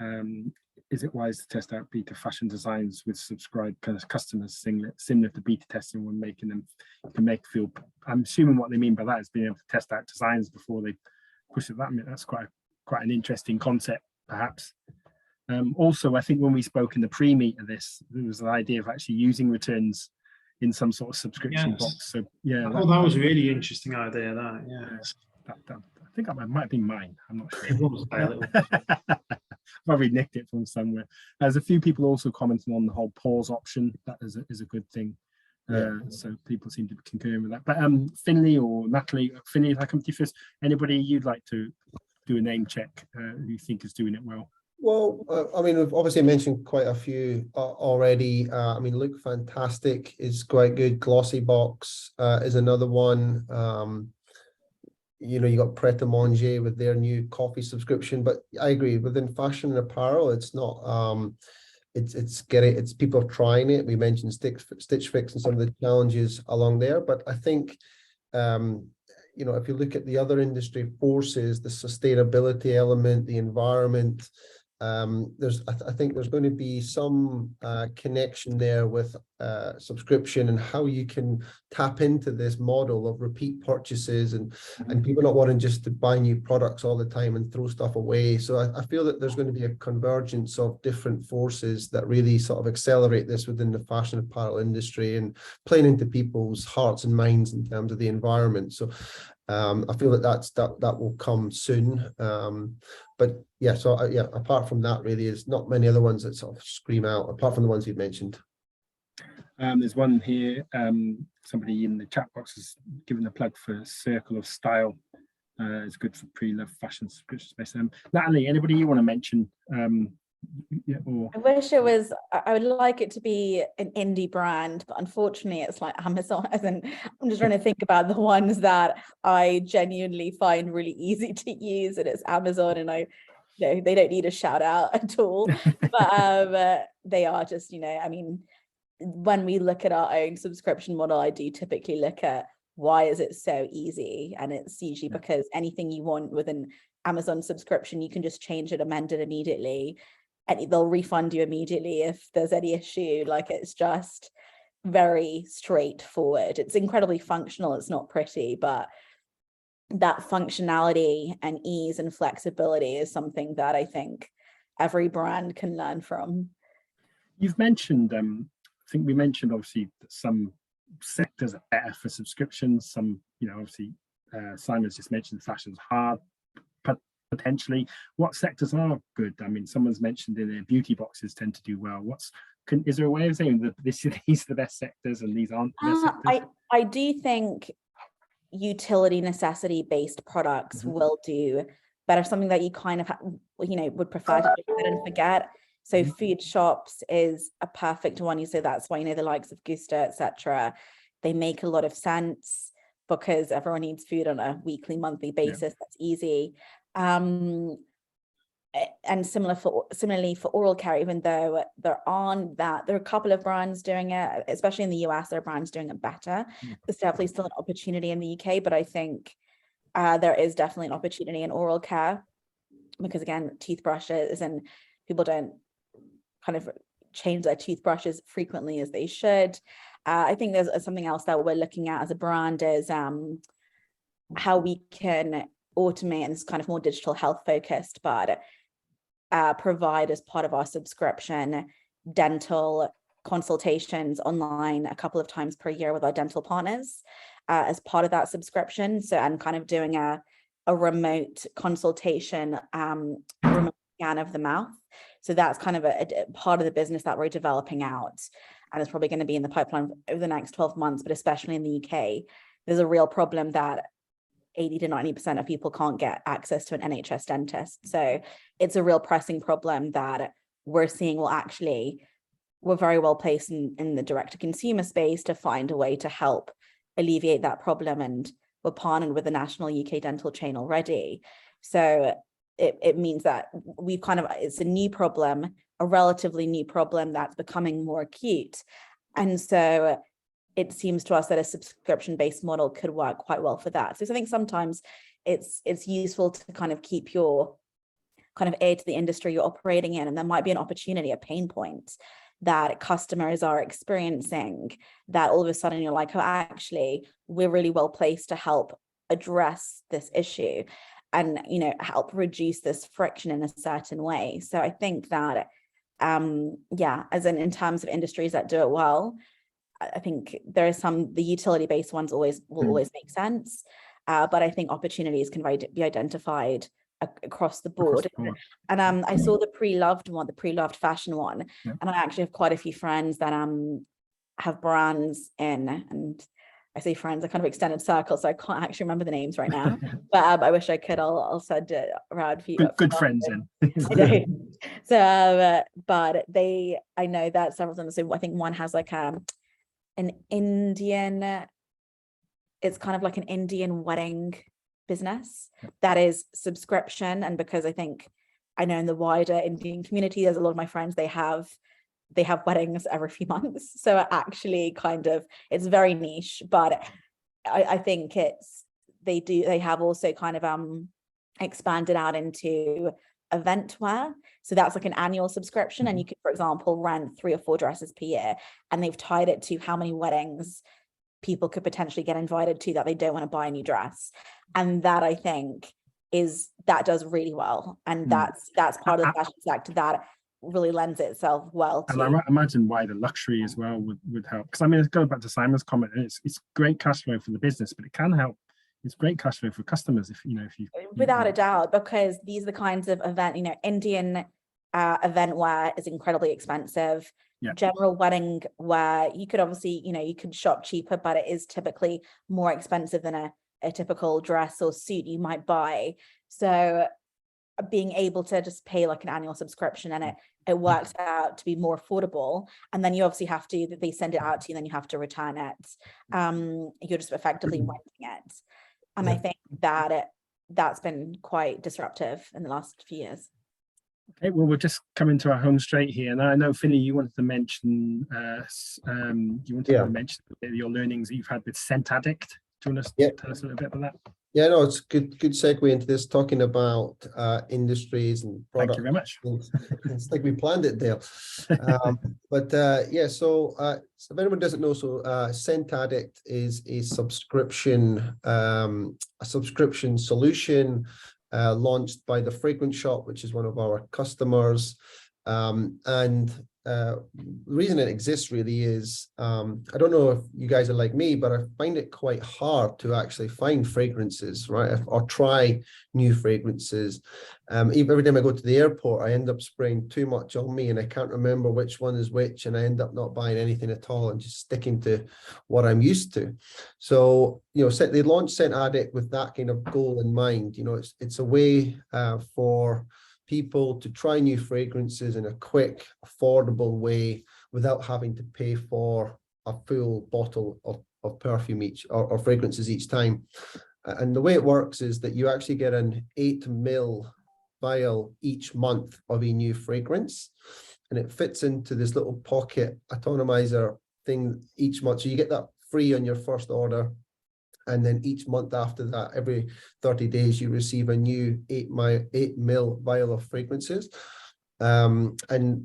Is it wise to test out beta fashion designs with subscribed customers, similar to beta testing when making them can make feel? I'm assuming what they mean by that is being able to test out designs before they push it. That's quite an interesting concept, perhaps. Also, I think when we spoke in the pre-meet of this, there was an idea of actually using returns in some sort of subscription box. So yeah, that was a really interesting idea. I think that might be mine. I'm not sure. It was a little. Probably nicked it from somewhere. There's a few people also commenting on the whole pause option. That is a good thing. So people seem to be concurring with that. But Finlay or Natalie, Finlay, if I come to you first, anybody you'd like to do a name check who you think is doing it well? Well, I mean, we've obviously mentioned quite a few already. I mean, Look Fantastic is quite good. Glossy Box is another one. You know, you got Pret a Manger with their new coffee subscription. But I agree, within fashion and apparel, it's not. It's people are trying it. We mentioned Stitch Fix and some of the challenges along there. But I think, you know, if you look at the other industry forces, the sustainability element, the environment, I think there's going to be some connection there with subscription and how you can tap into this model of repeat purchases and people not wanting just to buy new products all the time and throw stuff away. So I feel that there's going to be a convergence of different forces that really sort of accelerate this within the fashion apparel industry and playing into people's hearts and minds in terms of the environment. So I feel that will come soon. But yeah, so apart from that, really, is not many other ones that sort of scream out apart from the ones you've mentioned. There's one here. Somebody in the chat box has given a plug for Circle of Style. It's good for pre-love fashion subscription space. Natalie, anybody you want to mention? I wish it was. I would like it to be an indie brand, but unfortunately, it's like Amazon. I'm just trying to think about the ones that I genuinely find really easy to use, and it's Amazon, and they don't need a shout out at all. But they are just, I mean, when we look at our own subscription model, I do typically look at why is it so easy, and it's usually because anything you want with an Amazon subscription, you can just change it, amend it immediately. And they'll refund you immediately if there's any issue. Like, it's just very straightforward. It's incredibly functional. It's not pretty, but that functionality and ease and flexibility is something that I think every brand can learn from. You've mentioned, I think we mentioned obviously that some sectors are better for subscriptions. Some, obviously Simon's just mentioned fashion's hard. Potentially, what sectors are good? I mean, someone's mentioned in their beauty boxes tend to do well. Is there a way of saying that these are the best sectors and these aren't the best sectors? I do think utility necessity based products will do better. Something that you kind of would prefer to do and forget So food shops is a perfect one. You say that's why, the likes of Gusto, etc. They make a lot of sense because everyone needs food on a weekly, monthly basis. That's easy. And similarly for oral care, even though there are a couple of brands doing it, especially in the US, there are brands doing it better. There's definitely still an opportunity in the UK, but I think there is definitely an opportunity in oral care because, again, toothbrushes, and people don't kind of change their toothbrushes frequently as they should. I think there's something else that we're looking at as a brand is how we can automate, and it's kind of more digital health focused, but provide as part of our subscription dental consultations online a couple of times per year with our dental partners as part of that subscription. So, and kind of doing a remote consultation, remote scan of the mouth. So that's kind of a part of the business that we're developing out, and it's probably going to be in the pipeline over the next 12 months, but especially in the UK, there's a real problem that 80 to 90% of people can't get access to an NHS dentist. So it's a real pressing problem that we're seeing we're very well placed in the direct-to-consumer space to find a way to help alleviate that problem. And we're partnered with the national UK dental chain already. So it means that it's a new problem, a relatively new problem that's becoming more acute. And so it seems to us that a subscription-based model could work quite well for that. So I think sometimes it's useful to kind of keep your kind of ear to the industry you're operating in, and there might be an opportunity, a pain point that customers are experiencing that all of a sudden you're like, oh, actually, we're really well placed to help address this issue and, help reduce this friction in a certain way. So I think that, in terms of industries that do it well, I think there are the utility-based ones will always make sense, but I think opportunities can be identified across the board. And I saw the pre-loved fashion one, and I actually have quite a few friends that have brands in, and I say friends, a kind of extended circle, so I can't actually remember the names right now, but I wish I could. I'll send it around for you. Good friends in. I know. So, but I know that several of them. So I think one has like an Indian, it's kind of like an Indian wedding business that is subscription. And because I know in the wider Indian community, there's a lot of my friends, they have weddings every few months. So actually it's very niche, but I think they have also kind of expanded out into event wear. So that's like an annual subscription, and you could, for example, rent 3 or 4 dresses per year, and they've tied it to how many weddings people could potentially get invited to that they don't want to buy a new dress. And that, I think, that does really well, and that's part of the fashion sector that really lends itself well to. And I imagine why the luxury as well would help, because it's going back to Simon's comment, it's great cash flow for the business, but it can help. It's great cash flow for customers if you without a doubt, because these are the kinds of Indian event wear is incredibly expensive. General wedding wear, you could obviously, you could shop cheaper, but it is typically more expensive than a typical dress or suit you might buy. So being able to just pay like an annual subscription, and it works out to be more affordable, and then you obviously they send it out to you, and then you have to return it. You're just effectively renting it. And I think that that's been quite disruptive in the last few years. Okay, well, we're just coming to our home straight here. And I know, Finley, you wanted to mention your learnings that you've had with Scent Addict. Do you want to tell us a little bit about that? Yeah, no, it's good segue into this, talking about industries and products. Thank you very much. It's like we planned it, Dale. So if anyone doesn't know, Scent Addict is a subscription solution launched by the Fragrance Shop, which is one of our customers. The reason it exists really is, I don't know if you guys are like me, but I find it quite hard to actually find fragrances, right? Or try new fragrances. Every time I go to the airport, I end up spraying too much on me, and I can't remember which one is which, and I end up not buying anything at all and just sticking to what I'm used to. So, they launched Scent Addict with that kind of goal in mind. It's a way for people to try new fragrances in a quick, affordable way without having to pay for a full bottle of perfume each or fragrances each time. And the way it works is that you actually get an 8 ml vial each month of a new fragrance, and it fits into this little pocket atomizer thing each month. So you get that free on your first order. And then each month after that, every 30 days, you receive a new 8 ml vial of fragrances. And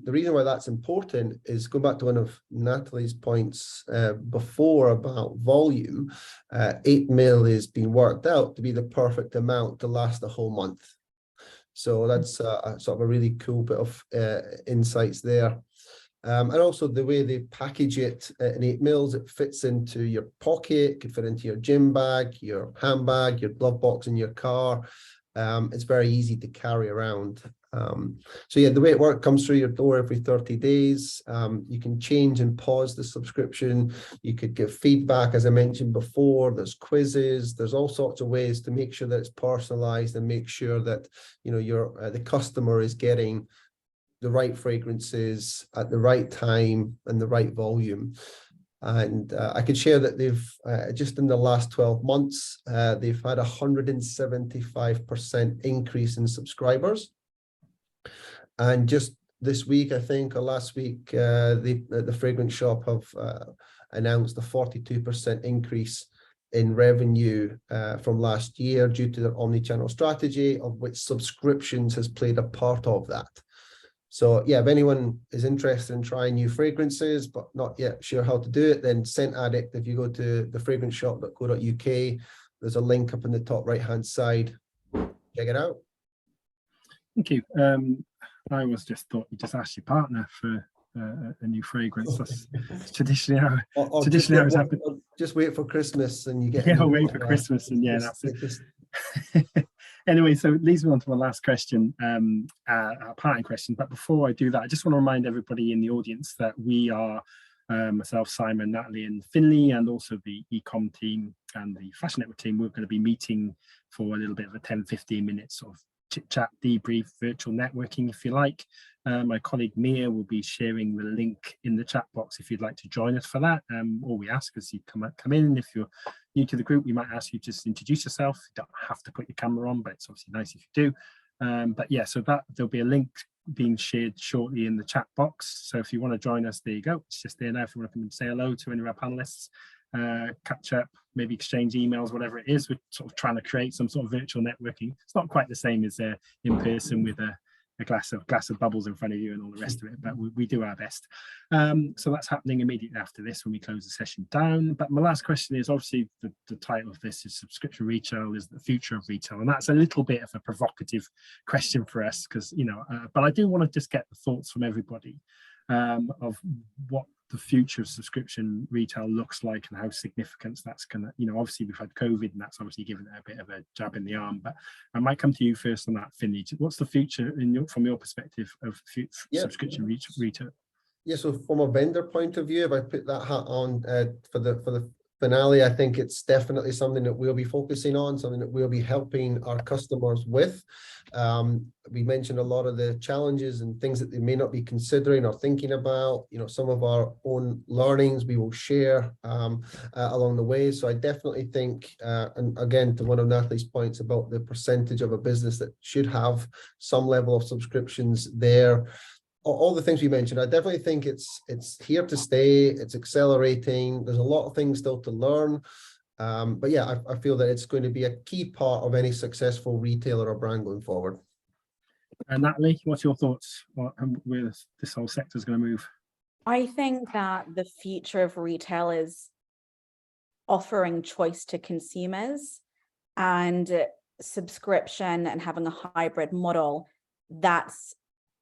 the reason why that's important is going back to one of Natalie's points before about volume. 8 ml is being worked out to be the perfect amount to last the whole month. So that's sort of a really cool bit of insights there. And also the way they package it in 8 mils, it fits into your pocket, could fit into your gym bag, your handbag, your glove box in your car. It's very easy to carry around. So yeah, the way it works, comes through your door every 30 days. You can change and pause the subscription. You could give feedback, as I mentioned before. There's quizzes. There's all sorts of ways to make sure that it's personalized and make sure that, you know, the customer is getting the right fragrances at the right time and the right volume. And I could share that they've just in the last 12 months, they've had 175% increase in subscribers. And just this week, I think, or last week, the fragrance shop have announced a 42% increase in revenue from last year due to their omni-channel strategy, of which subscriptions has played a part of that. So yeah, if anyone is interested in trying new fragrances, but not yet sure how to do it, then Scent Addict, if you go to thefragranceShop.co.uk, there's a link up in the top right-hand side. Check it out. Thank you. I was just thought you just asked your partner for a new fragrance. That's traditionally how it's happened. Just wait for Christmas and you get. Yeah, I'll wait for Christmas and yeah, that's it. Anyway, so it leads me on to my last question, our parting question. But before I do that, I just want to remind everybody in the audience that we are, myself, Simon, Natalie and Finley, and also the ecom team and the Fashion Network team, we're going to be meeting for a little bit of a 10-15 minutes of chit-chat, debrief, virtual networking, if you like. My colleague Mia will be sharing the link in the chat box if you'd like to join us for that. All we ask is you come in, and if you're new to the group, we might ask you to just introduce yourself. You don't have to put your camera on, but it's obviously nice if you do. But yeah, so that there'll be a link being shared shortly in the chat box. So if you want to join us, there you go. It's just there now. If you want to come and say hello to any of our panelists, catch up, maybe exchange emails, whatever it is. We're sort of trying to create some sort of virtual networking. It's not quite the same as in person with a glass of bubbles in front of you and all the rest of it, but we do our best. So that's happening immediately after this when we close the session down. But my last question is, obviously the title of this is subscription retail is the future of retail, and that's a little bit of a provocative question for us because, you know, but I do want to just get the thoughts from everybody of what the future of subscription retail looks like and how significant that's going to, you know, obviously we've had COVID and that's obviously given it a bit of a jab in the arm, but I might come to you first on that, Finley. What's the future from your perspective of subscription retail? Yeah, so from a vendor point of view, if I put that hat on for the finale, I think it's definitely something that we'll be focusing on, something that we'll be helping our customers with. We mentioned a lot of the challenges and things that they may not be considering or thinking about. You know, some of our own learnings we will share along the way. So I definitely think, and again, to one of Natalie's points about the percentage of a business that should have some level of subscriptions there, all the things we mentioned, I definitely think it's here to stay. It's accelerating. There's a lot of things still to learn. But yeah, I feel that it's going to be a key part of any successful retailer or brand going forward. And Natalie, what's your thoughts on where this whole sector is going to move? I think that the future of retail is offering choice to consumers, and subscription and having a hybrid model that's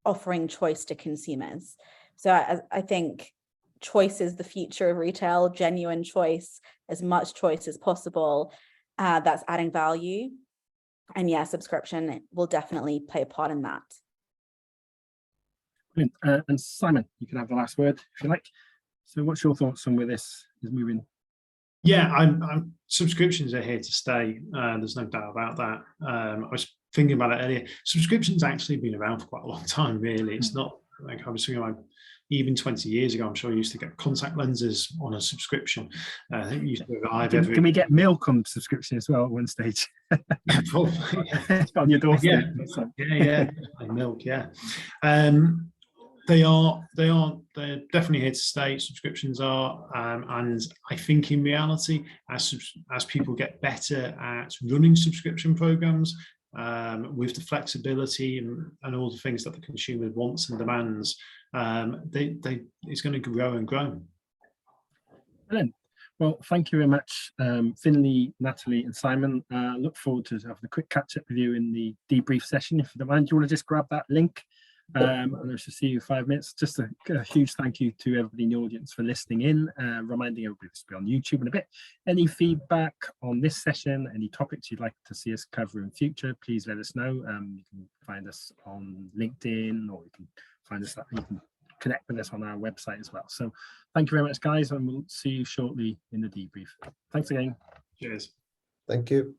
offering choice to consumers. So I think choice is the future of retail, genuine choice, as much choice as possible, that's adding value. And yeah, subscription will definitely play a part in that. Brilliant. And Simon, you can have the last word if you like. So what's your thoughts on where this is moving? Yeah, subscriptions are here to stay. There's no doubt about that. I was thinking about it earlier, subscription's actually been around for quite a long time, really. It's not like I was thinking like even 20 years ago, I'm sure I used to get contact lenses on a subscription. I think it used to arrive every... Can we get milk on subscription as well at one stage? Probably, yeah. On your doorstep. Yeah, milk, yeah. They're definitely here to stay. Subscriptions are, and I think in reality, as people get better at running subscription programs, with the flexibility and all the things that the consumer wants and demands, it's going to grow and grow. Brilliant. Well, thank you very much, Finlay, Natalie, and Simon. Look forward to having a quick catch up with you in the debrief session. If you don't mind, do you want to just grab that link? And I shall see you in 5 minutes. Just a huge thank you to everybody in the audience for listening in, reminding everybody to be on YouTube in a bit. Any feedback on this session, any topics you'd like to see us cover in future, please let us know. You can find us on LinkedIn, or you can find us, you can connect with us on our website as well. So thank you very much, guys, and we'll see you shortly in the debrief. Thanks again. Cheers. Thank you.